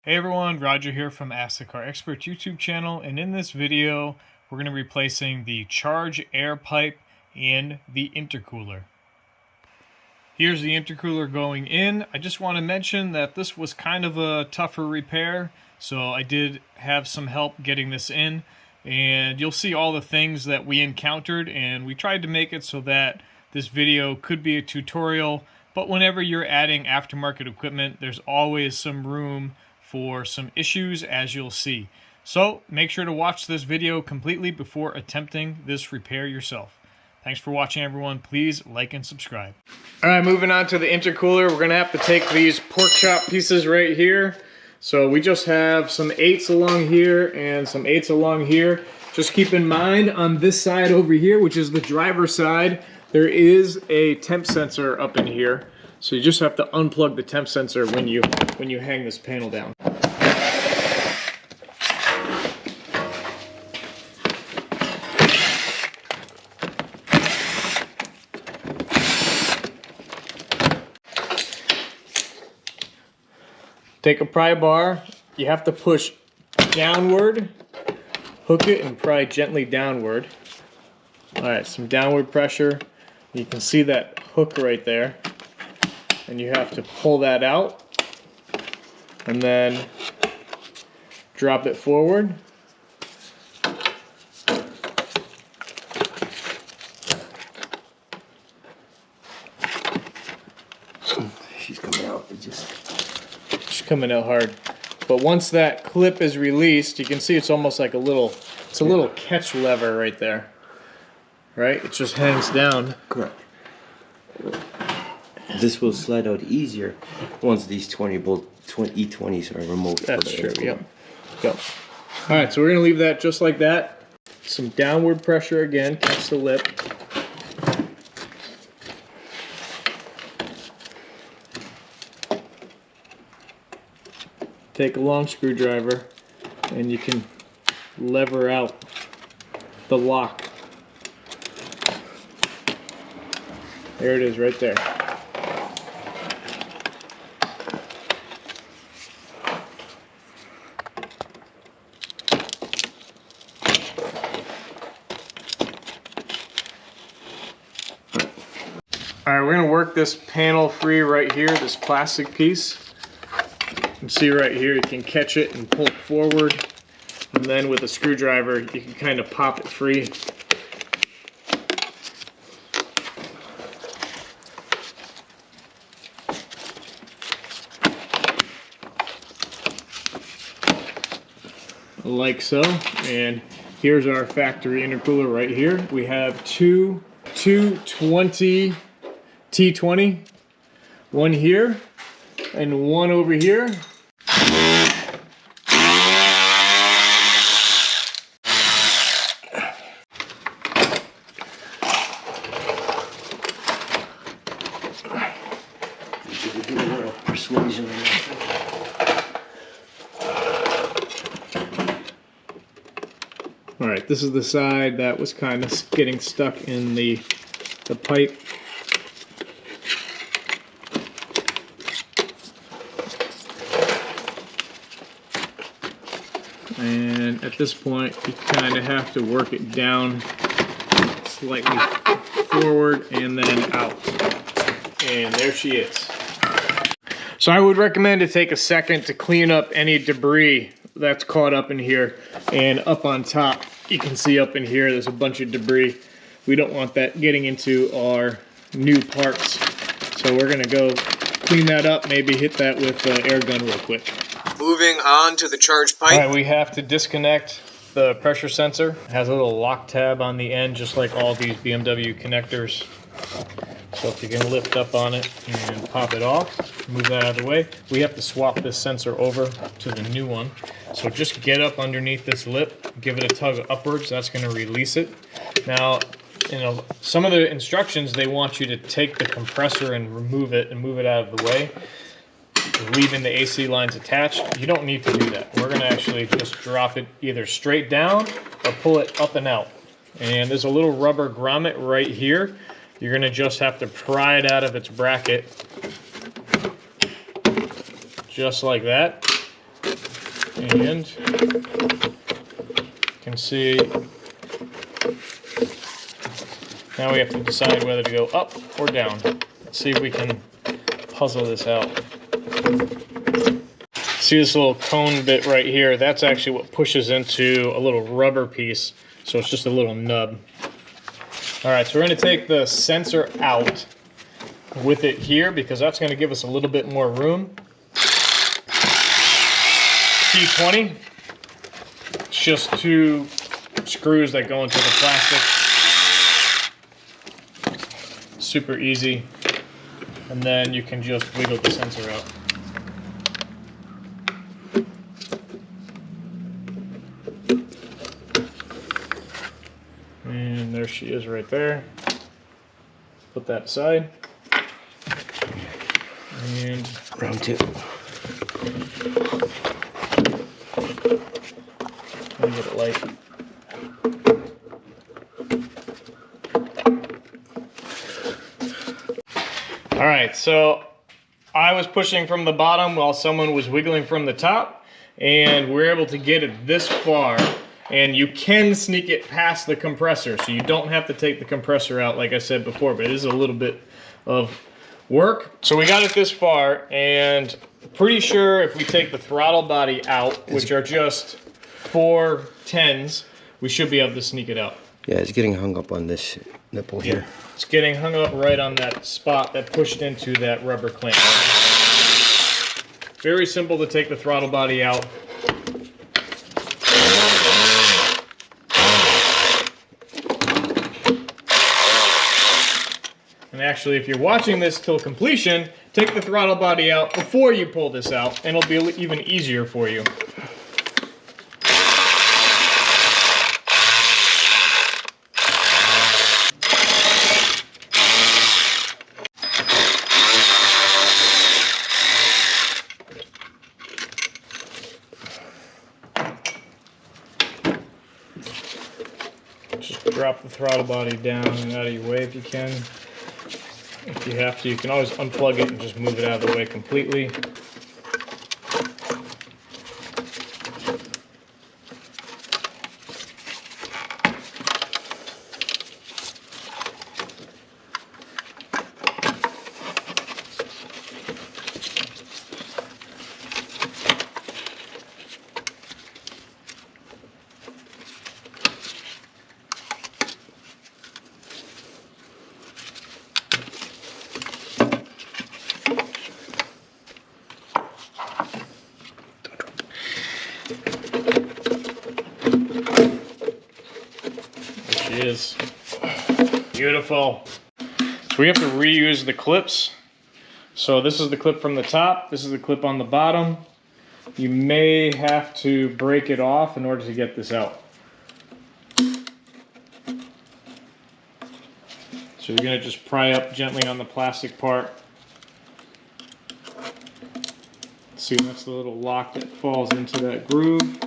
Hey everyone, Roger here from Ask the Car Expert YouTube channel, and in this video we're going to be replacing the charge air pipe and the intercooler. Here's the intercooler going in. I just want to mention that this was kind of a tougher repair, so I did have some help getting this in, and you'll see all the things that we encountered, and we tried to make it so that this video could be a tutorial, but whenever you're adding aftermarket equipment, there's always some room for some issues, as you'll see. So make sure to watch this video completely before attempting this repair yourself. Thanks for watching, everyone. Please like and subscribe. All right, moving on to the intercooler. We're gonna have to take these pork chop pieces right here. So we just have some 8s along here and some 8s along here. Just keep in mind on this side over here, which is the driver's side, there is a temp sensor up in here. So you just have to unplug the temp sensor when you hang this panel down. Take a pry bar, you have to push downward, hook it and pry gently downward. Alright, some downward pressure. You can see that hook right there. And you have to pull that out and then drop it forward. She's coming out. She's coming out hard. But once that clip is released, you can see it's almost like a little catch lever right there. Right? It just hangs down. Correct. This will slide out easier once these 20-volt E20s are removed. That's true, yep. Go. Alright, so we're going to leave that just like that. Some downward pressure again, catch the lip. Take a long screwdriver and you can lever out the lock. There it is right there. Alright, we're going to work this panel free right here, this plastic piece. You can see right here, you can catch it and pull it forward. And then with a screwdriver, you can kind of pop it free. Like so. And here's our factory intercooler right here. We have two 20 T20, one here and one over here. Persuasion. All right, this is the side that was kind of getting stuck in the pipe. And at this point, you kind of have to work it down slightly forward and then out. And there she is. So I would recommend to take a second to clean up any debris that's caught up in here. And up on top, you can see up in here, there's a bunch of debris. We don't want that getting into our new parts. So we're gonna go clean that up, maybe hit that with an air gun real quick. Moving on to the charge pipe. All right, we have to disconnect the pressure sensor. It has a little lock tab on the end, just like all these BMW connectors. So if you can lift up on it and pop it off, move that out of the way. We have to swap this sensor over to the new one. So just get up underneath this lip, give it a tug upwards, that's gonna release it. Now, you know, some of the instructions, they want you to take the compressor and remove it and move it out of the way, leaving the AC lines attached. You don't need to do that. We're gonna actually just drop it either straight down or pull it up and out. And there's a little rubber grommet right here. You're going to just have to pry it out of its bracket, just like that. And you can see now we have to decide whether to go up or down. Let's see if we can puzzle this out. See this little cone bit right here? That's actually what pushes into a little rubber piece. So it's just a little nub. All right, so we're going to take the sensor out with it here because that's going to give us a little bit more room. T20. It's just 2 screws that go into the plastic. Super easy. And then you can just wiggle the sensor out. And there she is right there. Put that aside. And round 2. Let me get it light. Alright, so I was pushing from the bottom while someone was wiggling from the top, and we're able to get it this far, and you can sneak it past the compressor, so you don't have to take the compressor out like I said before, but it is a little bit of work. So we got it this far, and pretty sure if we take the throttle body out, which are just 4 10s, we should be able to sneak it out. Yeah, it's getting hung up on this nipple here. Yeah. It's getting hung up right on that spot that pushed into that rubber clamp. Very simple to take the throttle body out. And actually, if you're watching this till completion, take the throttle body out before you pull this out, and it'll be even easier for you. Just drop the throttle body down and out of your way if you can. If you have to, you can always unplug it and just move it out of the way completely. Is beautiful. So we have to reuse the clips. So this is the clip from the top, this is the clip on the bottom. You may have to break it off in order to get this out. So you're going to just pry up gently on the plastic part. See, that's the little lock that falls into that groove.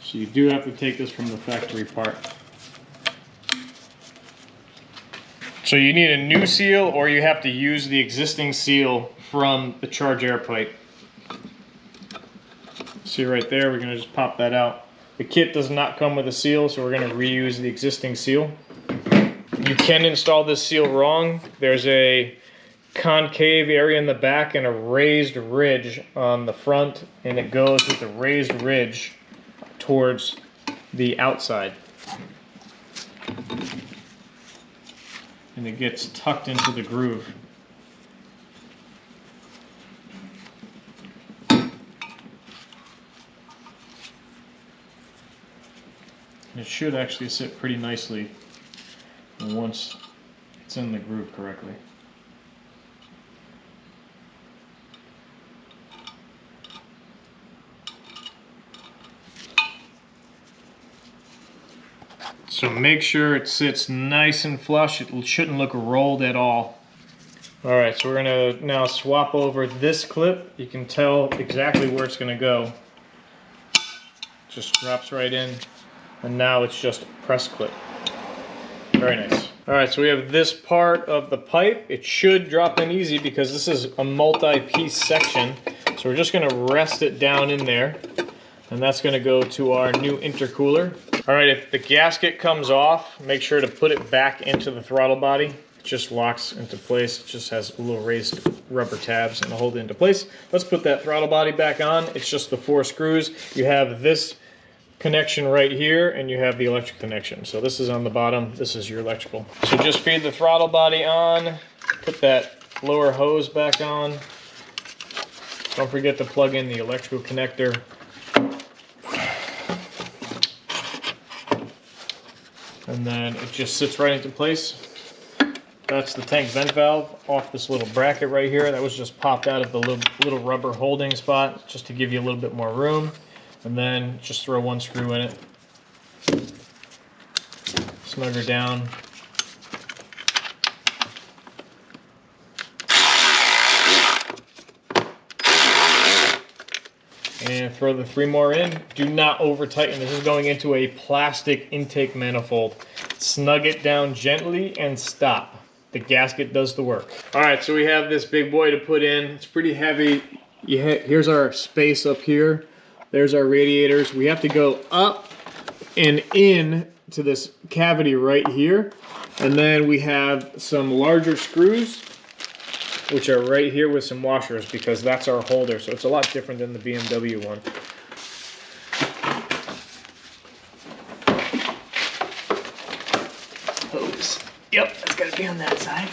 So you do have to take this from the factory part. So you need a new seal, or you have to use the existing seal from the charge air pipe. See right there, we're going to just pop that out. The kit does not come with a seal, so we're going to reuse the existing seal. You can install this seal wrong. There's a concave area in the back and a raised ridge on the front, and it goes with the raised ridge towards the outside. And it gets tucked into the groove. It should actually sit pretty nicely once it's in the groove correctly. So make sure it sits nice and flush. It shouldn't look rolled at all. All right, so we're gonna now swap over this clip. You can tell exactly where it's gonna go. Just drops right in, and now it's just a press clip. Very nice. All right, so we have this part of the pipe. It should drop in easy because this is a multi-piece section. So we're just gonna rest it down in there, and that's gonna go to our new intercooler. All right, if the gasket comes off, make sure to put it back into the throttle body. It just locks into place. It just has a little raised rubber tabs and hold it into place. Let's put that throttle body back on. It's just the 4 screws. You have this connection right here, and you have the electric connection. So this is on the bottom, this is your electrical. So just feed the throttle body on, put that lower hose back on. Don't forget to plug in the electrical connector. And then it just sits right into place. That's the tank vent valve off this little bracket right here. That was just popped out of the little rubber holding spot just to give you a little bit more room. And then just throw 1 screw in it. Snug her down. And throw the 3 more in. Do not over tighten. This is going into a plastic intake manifold. Snug it down gently and stop. The gasket does the work. All right, so we have this big boy to put in. It's pretty heavy. Here's our space up here. There's our radiators. We have to go up and in to this cavity right here. And then we have some larger screws, which are right here with some washers because that's our holder. So it's a lot different than the BMW one. Hose. Yep, that's gotta be on that side.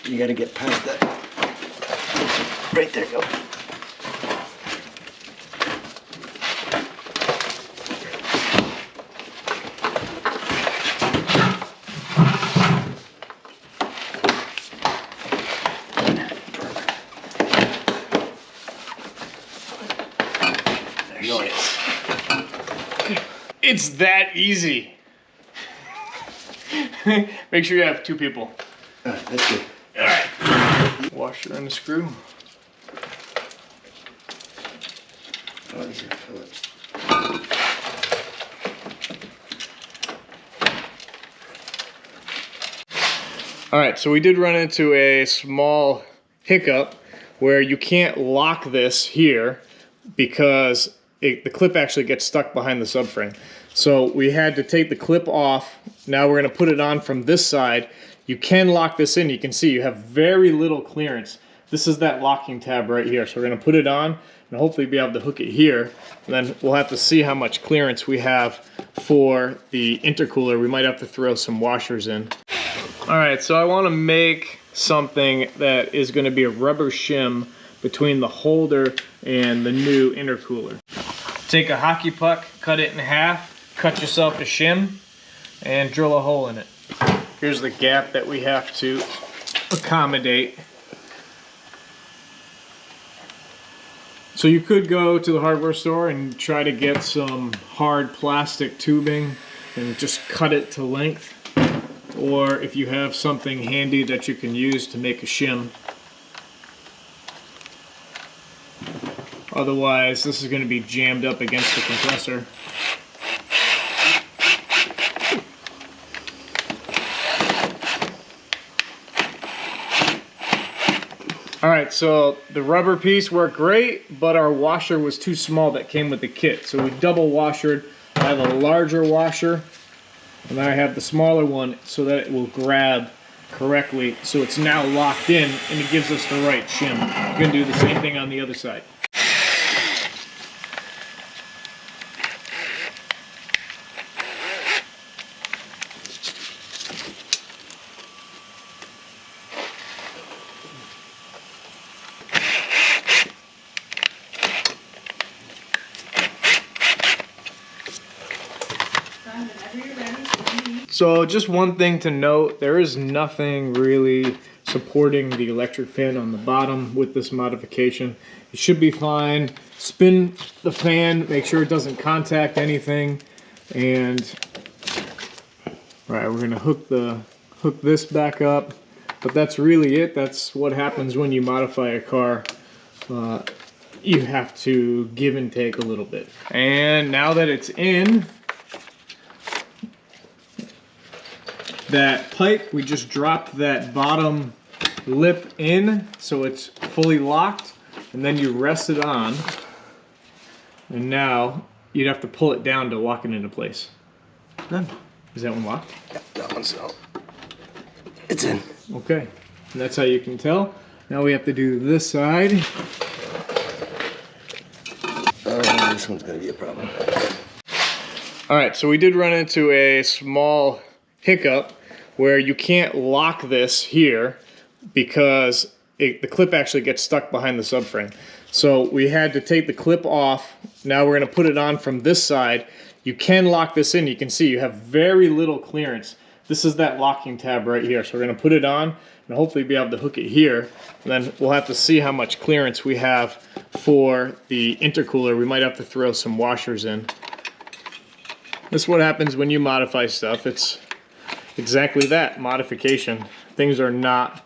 You gotta get past that. Right there, go. Nice. It's that easy. Make sure you have 2 people. Alright, that's good. Alright. Washer and a screw. Oh, these are Phillips. Alright, so we did run into a small hiccup where you can't lock this here because the clip actually gets stuck behind the subframe. So we had to take the clip off. Now we're going to put it on from this side. You can lock this in. You can see you have very little clearance. This is that locking tab right here. So we're going to put it on and hopefully be able to hook it here. And then we'll have to see how much clearance we have for the intercooler. We might have to throw some washers in. All right, so I want to make something that is going to be a rubber shim between the holder and the new intercooler. Take a hockey puck, cut it in half, cut yourself a shim, and drill a hole in it. Here's the gap that we have to accommodate. So you could go to the hardware store and try to get some hard plastic tubing and just cut it to length. Or if you have something handy that you can use to make a shim. Otherwise, this is going to be jammed up against the compressor. Alright, so the rubber piece worked great, but our washer was too small that came with the kit. So we double washered. I have a larger washer, and then I have the smaller one so that it will grab correctly. So it's now locked in, and it gives us the right shim. We're going to do the same thing on the other side. So just one thing to note, there is nothing really supporting the electric fan on the bottom with this modification. It should be fine. Spin the fan, make sure it doesn't contact anything, and all right, we're gonna hook this back up. But that's really it. That's what happens when you modify a car. You have to give and take a little bit. And now that it's in, that pipe, we just dropped that bottom lip in so it's fully locked, and then you rest it on, and now you'd have to pull it down to lock it into place. Done. Is that one locked? Yeah, that one's out. It's in. Okay, and that's how you can tell. Now we have to do this side. This one's gonna be a problem. All right, so we did run into a small hiccup where you can't lock this here because the clip actually gets stuck behind the subframe. So we had to take the clip off. Now we're gonna put it on from this side. You can lock this in. You can see you have very little clearance. This is that locking tab right here. So we're gonna put it on and hopefully be able to hook it here. And then we'll have to see how much clearance we have for the intercooler. We might have to throw some washers in. This is what happens when you modify stuff. It's exactly that, modification. Things are not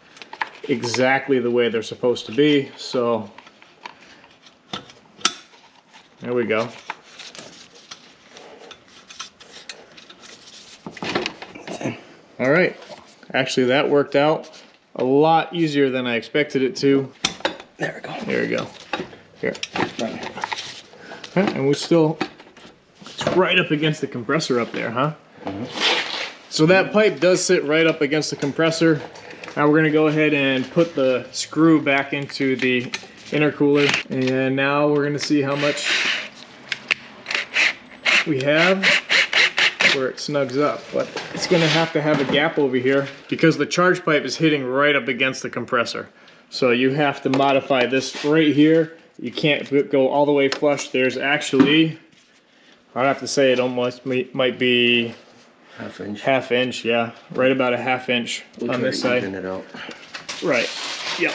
exactly the way they're supposed to be, so there we go. All right, actually that worked out a lot easier than I expected it to. There we go. There we go. Here. Okay, and we still, it's right up against the compressor up there, huh? Mm-hmm. So that pipe does sit right up against the compressor. Now we're gonna go ahead and put the screw back into the intercooler, and now we're gonna see how much we have where it snugs up. But it's gonna have to have a gap over here because the charge pipe is hitting right up against the compressor. So you have to modify this right here. You can't go all the way flush. There's actually, I'd have to say it almost might be Half inch. Half inch, yeah. Right about a half inch on this side. It out. Right, yep.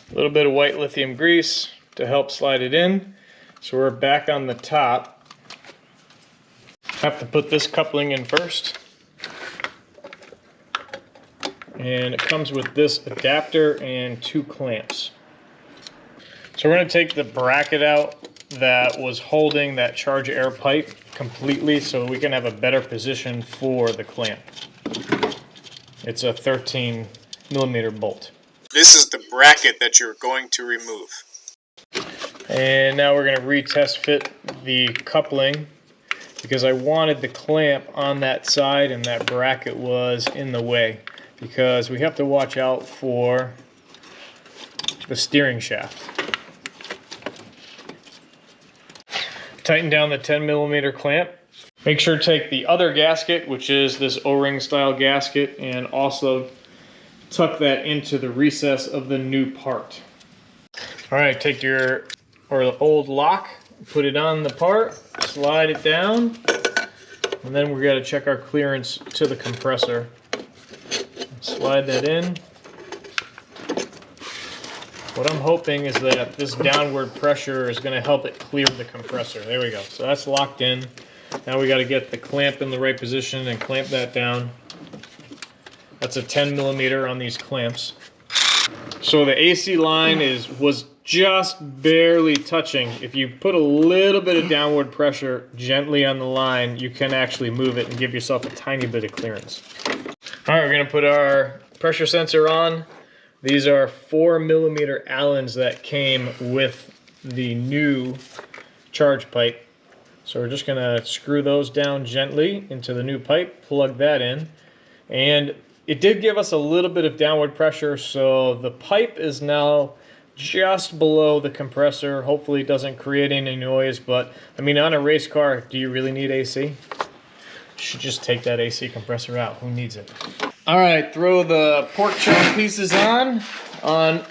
A little bit of white lithium grease to help slide it in. So we're back on the top. Have to put this coupling in first. And it comes with this adapter and 2 clamps. So we're going to take the bracket out that was holding that charge air pipe completely so we can have a better position for the clamp. It's a 13mm bolt. This is the bracket that you're going to remove. And now we're going to retest fit the coupling because I wanted the clamp on that side and that bracket was in the way, because we have to watch out for the steering shaft. Tighten down the 10mm clamp. Make sure to take the other gasket, which is this O-ring style gasket, and also tuck that into the recess of the new part. All right, take your old lock, put it on the part, slide it down, and then we're going to check our clearance to the compressor. Slide that in. What I'm hoping is that this downward pressure is going to help it clear the compressor. There we go. So that's locked in. Now we got to get the clamp in the right position and clamp that down. That's a 10mm on these clamps. So the AC line was just barely touching. If you put a little bit of downward pressure gently on the line, you can actually move it and give yourself a tiny bit of clearance. All right, we're going to put our pressure sensor on. These are 4mm Allens that came with the new charge pipe. So we're just going to screw those down gently into the new pipe, plug that in, and it did give us a little bit of downward pressure, so the pipe is now just below the compressor. Hopefully it doesn't create any noise, but I mean, on a race car, do you really need AC? You should just take that AC compressor out. Who needs it? All right, throw the pork chop pieces on the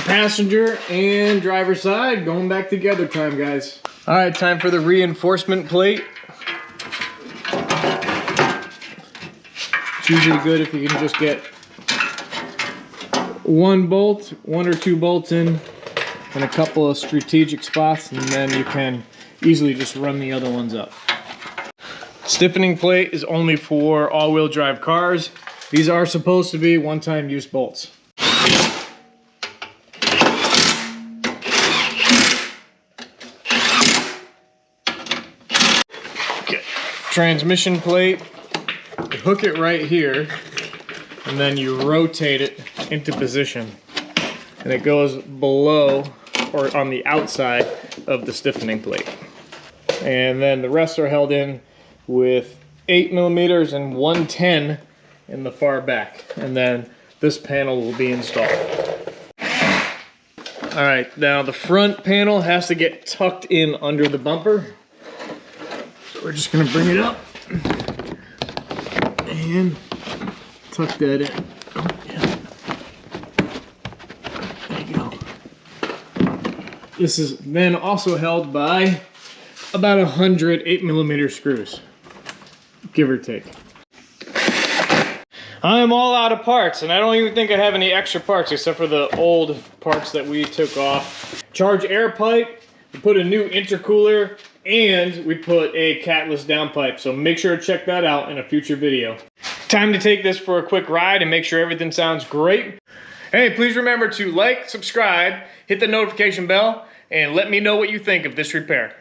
passenger and driver side. Going back together time, guys. All right, time for the reinforcement plate. It's usually good if you can just get one or two bolts in a couple of strategic spots, and then you can easily just run the other ones up. Stiffening plate is only for all-wheel drive cars. These are supposed to be one-time use bolts. Okay. Transmission plate, you hook it right here, and then you rotate it into position. And it goes below or on the outside of the stiffening plate. And then the rest are held in with 8mm and 110 in the far back. And then this panel will be installed. All right, now the front panel has to get tucked in under the bumper. So we're just gonna bring it up and tuck that in. Oh, yeah. There you go. This is then also held by about 100 8mm screws, give or take. I am all out of parts, and I don't even think I have any extra parts except for the old parts that we took off. Charge air pipe, we put a new intercooler, and we put a catless downpipe, so make sure to check that out in a future video. Time to take this for a quick ride and make sure everything sounds great. Hey, please remember to like, subscribe, hit the notification bell, and let me know what you think of this repair.